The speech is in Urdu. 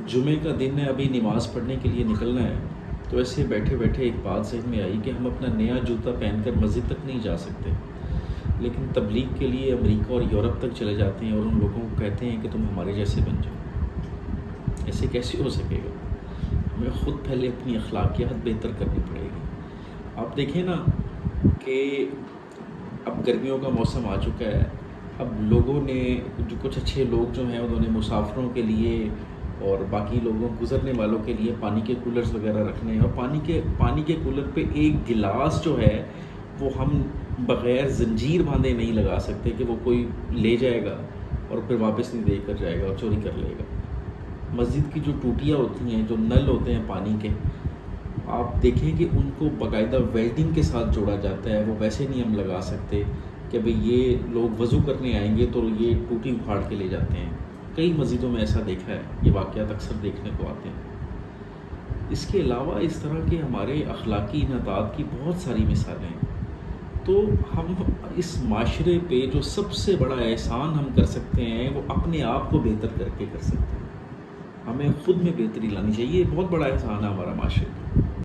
جمعے کا دن ہے، ابھی نماز پڑھنے کے لیے نکلنا ہے، تو ایسے بیٹھے بیٹھے ایک بات ذہن میں آئی کہ ہم اپنا نیا جوتا پہن کر مسجد تک نہیں جا سکتے، لیکن تبلیغ کے لیے امریکہ اور یورپ تک چلے جاتے ہیں اور ان لوگوں کو کہتے ہیں کہ تم ہمارے جیسے بن جاؤ۔ ایسے کیسے ہو سکے گا؟ ہمیں خود پہلے اپنی اخلاقیات بہتر کرنی پڑے گی۔ آپ دیکھیں نا کہ اب گرمیوں کا موسم آ چکا ہے، اب لوگوں نے جو کچھ اچھے لوگ جو ہیں انہوں نے مسافروں کے لیے اور باقی لوگوں گزرنے والوں کے لیے پانی کے کولرز وغیرہ رکھنے ہیں، اور پانی کے کولر پہ ایک گلاس جو ہے وہ ہم بغیر زنجیر باندھے نہیں لگا سکتے کہ وہ کوئی لے جائے گا اور پھر واپس نہیں دے کر جائے گا اور چوری کر لے گا۔ مسجد کی جو ٹوٹیاں ہوتی ہیں، جو نل ہوتے ہیں پانی کے، آپ دیکھیں کہ ان کو باقاعدہ ویلڈنگ کے ساتھ جوڑا جاتا ہے، وہ ویسے نہیں ہم لگا سکتے کہ بھئی یہ لوگ وضو کرنے آئیں گے تو یہ ٹوٹی اکھاڑ کے لے جاتے ہیں۔ کئی مسجدوں میں ایسا دیکھا ہے، یہ واقعات اکثر دیکھنے کو آتے ہیں۔ اس کے علاوہ اس طرح کے ہمارے اخلاقی انحطاط کی بہت ساری مثالیں ہیں۔ تو ہم اس معاشرے پہ جو سب سے بڑا احسان ہم کر سکتے ہیں وہ اپنے آپ کو بہتر کر کے کر سکتے ہیں۔ ہمیں خود میں بہتری لانی چاہیے، یہ بہت بڑا احسان ہے ہمارا معاشرے پہ۔